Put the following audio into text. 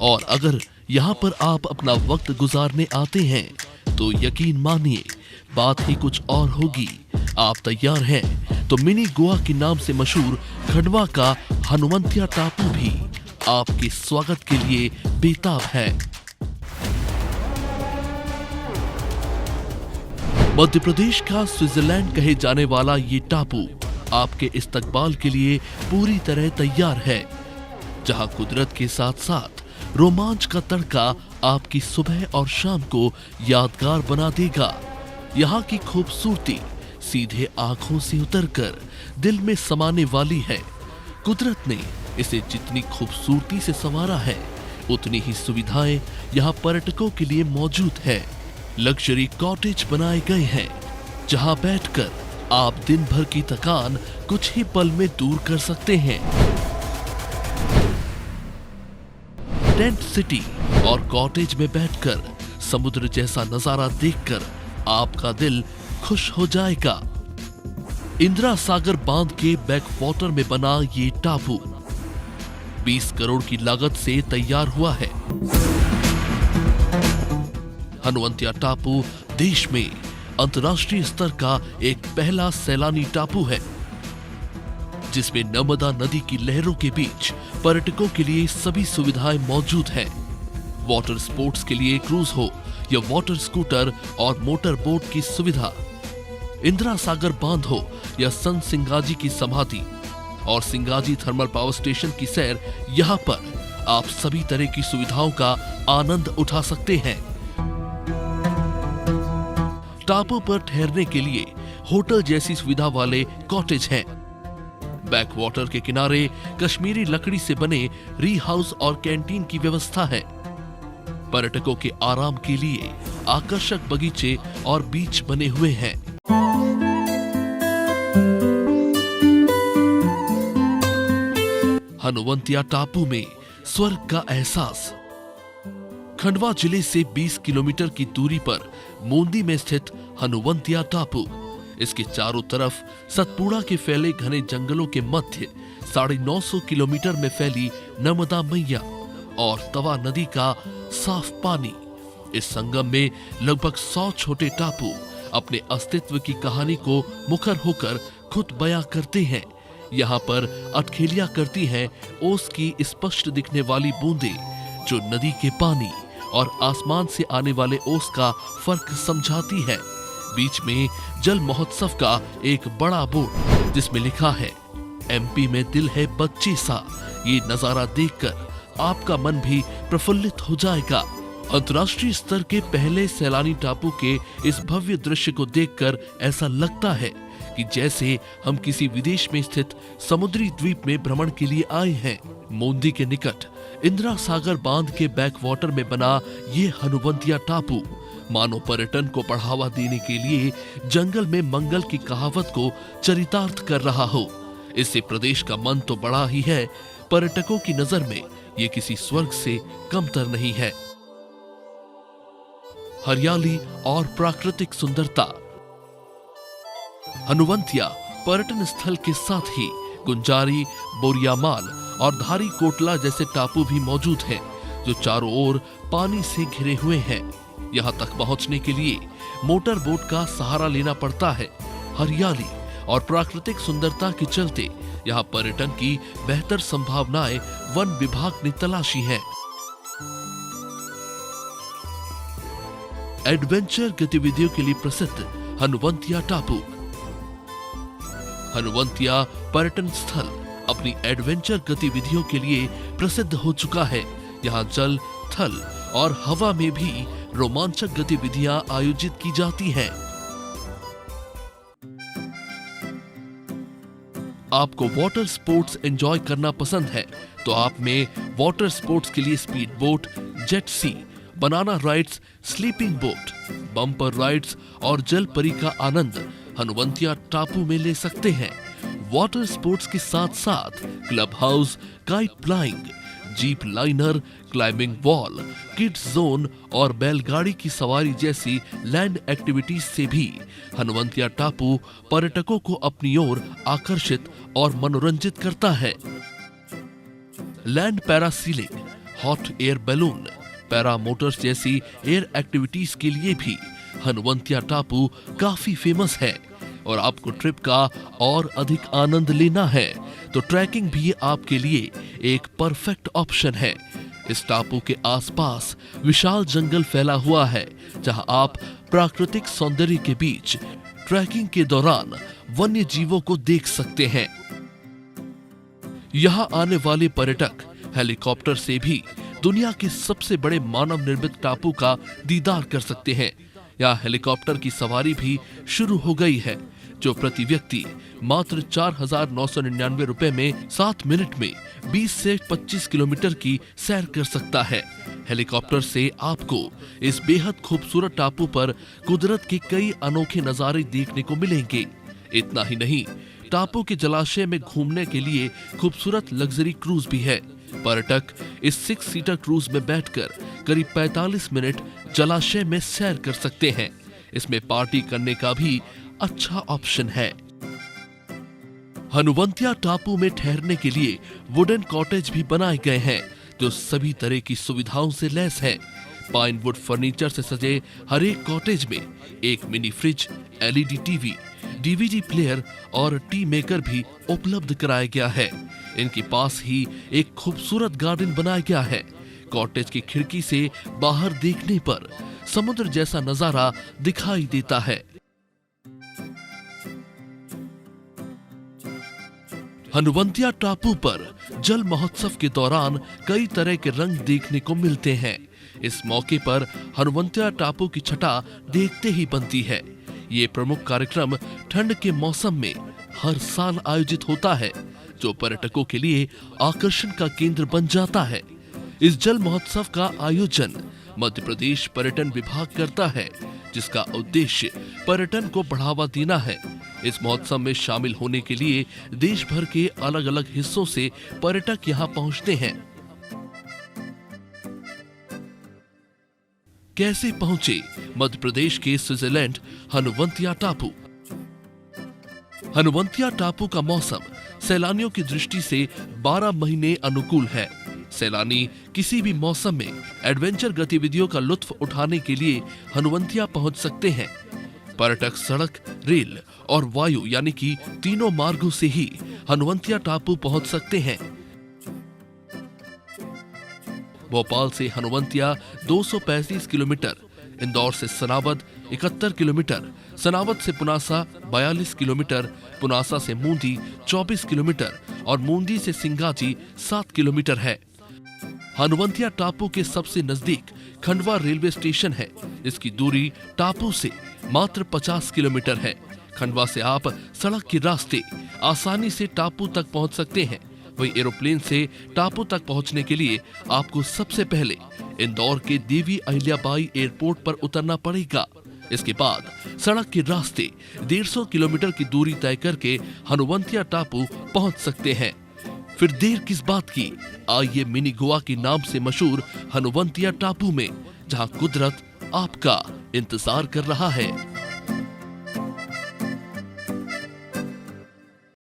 और अगर यहाँ पर आप अपना वक्त गुजारने आते हैं तो यकीन मानिए बात ही कुछ और होगी। आप तैयार हैं तो मिनी गोवा के नाम से मशहूर खंडवा का हनुवंतिया टापू भी आपके स्वागत के लिए बेताब है। मध्य प्रदेश का स्विट्जरलैंड कहे जाने वाला ये टापू आपके इस्तकबाल के लिए पूरी तरह तैयार है, जहां कुदरत के साथ साथ रोमांच का तड़का आपकी सुबह और शाम को यादगार बना देगा। यहाँ की खूबसूरती सीधे आंखों से उतरकर दिल में समाने वाली है। कुदरत ने इसे जितनी खूबसूरती से संवारा है, उतनी ही सुविधाएं यहाँ पर्यटकों के लिए मौजूद है। लग्जरी कॉटेज बनाए गए हैं, जहां बैठकर आप दिन भर की थकान कुछ ही पल में दूर कर सकते हैं। टेंट सिटी और कॉटेज में बैठकर समुद्र जैसा नजारा देखकर आपका दिल खुश हो जाएगा। इंदिरा सागर बांध के बैकवाटर में बना ये टापू 20 करोड़ की लागत से तैयार हुआ है। हनुवंतिया टापू देश में अंतर्राष्ट्रीय स्तर का एक पहला सैलानी टापू है, जिसमें नर्मदा नदी की लहरों के बीच पर्यटकों के लिए सभी सुविधाएं मौजूद हैं। वाटर स्पोर्ट्स के लिए क्रूज हो या वाटर स्कूटर और मोटर बोट की सुविधा, इंदिरा सागर बांध हो या संत सिंगाजी की समाधि और सिंगाजी थर्मल पावर स्टेशन की सैर, यहाँ पर आप सभी तरह की सुविधाओं का आनंद उठा सकते हैं। टापू पर ठहरने के लिए होटल जैसी सुविधा वाले कॉटेज हैं। बैकवाटर के किनारे कश्मीरी लकड़ी से बने री हाउस और कैंटीन की व्यवस्था है। पर्यटकों के आराम के लिए आकर्षक बगीचे और बीच बने हुए हैं। हनुवंतिया टापू में स्वर्ग का एहसास। खंडवा जिले से 20 किलोमीटर की दूरी पर मोंदी में स्थित हनुवंतिया टापू, इसके चारों तरफ सतपुड़ा के फैले घने जंगलों के मध्य 950 किलोमीटर में फैली नर्मदा मैया और तवा नदी का साफ पानी। इस संगम में लगभग 100 छोटे टापू अपने अस्तित्व की कहानी को मुखर होकर खुद बयां करते हैं। यहाँ पर अटखेलियां करती हैं ओस की स्पष्ट दिखने वाली बूंदें, जो नदी के पानी और आसमान से आने वाले ओस का फर्क समझाती है। बीच में जल महोत्सव का एक बड़ा बोर्ड, जिसमें लिखा है एमपी में दिल है बच्चे सा। ये नजारा देखकर आपका मन भी प्रफुल्लित हो जाएगा। अंतर्राष्ट्रीय स्तर के पहले सैलानी टापू के इस भव्य दृश्य को देखकर ऐसा लगता है कि जैसे हम किसी विदेश में स्थित समुद्री द्वीप में भ्रमण के लिए आए हैं। मोंदी के निकट इंदिरा सागर बांध के बैकवाटर में बना ये हनुवंतिया टापू मानव पर्यटन को बढ़ावा देने के लिए जंगल में मंगल की कहावत को चरितार्थ कर रहा हो। इससे प्रदेश का मन तो बड़ा ही है, पर्यटकों की नजर में ये किसी स्वर्ग से कमतर नहीं है। हरियाली और प्राकृतिक सुंदरता। हनुवंतिया पर्यटन स्थल के साथ ही गुंजारी, बोरियामाल और धारी कोटला जैसे टापू भी मौजूद हैं, जो चारों ओर पानी से घिरे हुए हैं। यहाँ तक पहुँचने के लिए मोटर बोट का सहारा लेना पड़ता है। हरियाली और प्राकृतिक सुंदरता के चलते यहाँ पर्यटन की बेहतर संभावनाएं वन विभाग ने तलाशी हैं। एडवेंचर गतिविधियों के लिए प्रसिद्ध हनुवंतिया टापू। हनुवंतिया पर्यटन स्थल अपनी एडवेंचर गतिविधियों के लिए प्रसिद्ध हो चुका है। यहाँ जल, थल और हवा में भी रोमांचक गतिविधियां आयोजित की जाती हैं। आपको वाटर स्पोर्ट्स एंजॉय करना पसंद है तो आप में वाटर स्पोर्ट्स के लिए speed boat, jet ski, banana rides, sleeping boat, bumper rides और जल परी का आनंद हनुवंतिया टापू में ले सकते हैं। वाटर स्पोर्ट्स के साथ साथ club house, kite flying, jeep liner, climbing wall, kids zone और बैलगाड़ी की सवारी जैसी लैंड एक्टिविटीज से भी हनुवंतिया टापू पर्यटकों को अपनी ओर आकर्षित और मनोरंजित करता है। Land parasailing, hot air balloon, para Motors जैसी एयर एक्टिविटीज के लिए भी हनुवंतिया टापू काफी फेमस है। और आपको ट्रिप का और अधिक आनंद लेना है तो ट्रैकिंग भी आपके लिए एक परफेक्ट ऑप्शन है। इस टापू के आसपास विशाल जंगल फैला हुआ है, जहां आप प्राकृतिक सौंदर्य के बीच ट्रैकिंग के दौरान वन्य जीवों को देख सकते हैं। यहां आने वाले पर्यटक हेलीकॉप्टर से भी दुनिया के सबसे बड़े मानव निर्मित टापू का दीदार कर सकते हैं। यहाँ हेलीकॉप्टर की सवारी भी शुरू हो गई है, जो प्रति व्यक्ति मात्र 4,999 रुपए में 7 मिनट में 20 से 25 किलोमीटर की सैर कर सकता है। हेलीकॉप्टर से आपको इस बेहद खूबसूरत टापू पर कुदरत के कई अनोखे नजारे देखने को मिलेंगे। इतना ही नहीं, टापू के जलाशय में घूमने के लिए खूबसूरत लग्जरी क्रूज भी है। पर्यटक इस 6 सीटर क्रूज में बैठकर करीब 45 मिनट जलाशय में सैर कर सकते हैं। इसमें पार्टी करने का भी अच्छा ऑप्शन है। हनुवंतिया टापू में ठहरने के लिए वुडन कॉटेज भी बनाए गए हैं, जो सभी तरह की सुविधाओं से लैस है। पाइनवुड फर्नीचर से सजे हर एक कॉटेज में एक mini fridge, LED TV, DVD player और टी मेकर भी उपलब्ध कराया गया है। इनके पास ही एक खूबसूरत गार्डन बनाया गया है। कॉटेज की खिड़की से बाहर देखने पर समुद्र जैसा नजारा दिखाई देता है। हनुवंतिया टापू पर जल महोत्सव के दौरान कई तरह के रंग देखने को मिलते हैं। इस मौके पर हनुवंतिया टापू की छटा देखते ही बनती है। ये प्रमुख कार्यक्रम ठंड के मौसम में हर साल आयोजित होता है, जो पर्यटकों के लिए आकर्षण का केंद्र बन जाता है। इस जल महोत्सव का आयोजन मध्य प्रदेश पर्यटन विभाग करता है, जिसका उद्देश्य पर्यटन को बढ़ावा देना है। इस महोत्सव में शामिल होने के लिए देश भर के अलग अलग हिस्सों से पर्यटक यहाँ पहुँचते हैं। कैसे पहुंचे मध्य प्रदेश के स्विट्जरलैंड हनुवंतिया टापू? हनुवंतिया टापू का मौसम सैलानियों की दृष्टि से 12 महीने अनुकूल है। सैलानी किसी भी मौसम में एडवेंचर गतिविधियों का लुत्फ उठाने के लिए हनुवंतिया पहुंच सकते हैं। पर्यटक सड़क, रेल और वायु यानी कि तीनों मार्गों से ही हनुवंतिया टापू पहुंच सकते हैं। भोपाल से हनुवंतिया 235 किलोमीटर, इंदौर से सनावद 71 किलोमीटर, सनावद से पुनासा 42 किलोमीटर, पुनासा से मूंदी 24 किलोमीटर और मूंदी से सिंगाजी 7 किलोमीटर है। हनुवंतिया टापू के सबसे नजदीक खंडवा रेलवे स्टेशन है। इसकी दूरी टापू से मात्र 50 किलोमीटर है। खंडवा से आप सड़क के रास्ते आसानी से टापू तक पहुंच सकते हैं। वहीं एरोप्लेन से टापू तक पहुंचने के लिए आपको सबसे पहले इंदौर के देवी अहिल्याबाई एयरपोर्ट पर उतरना पड़ेगा। इसके बाद सड़क के रास्ते 150 किलोमीटर की दूरी तय करके हनुवंतिया टापू पहुंच सकते हैं। फिर देर किस बात की, आइए मिनी गोवा के नाम से मशहूर हनुवंतिया टापू में, जहां कुदरत आपका इंतजार कर रहा है।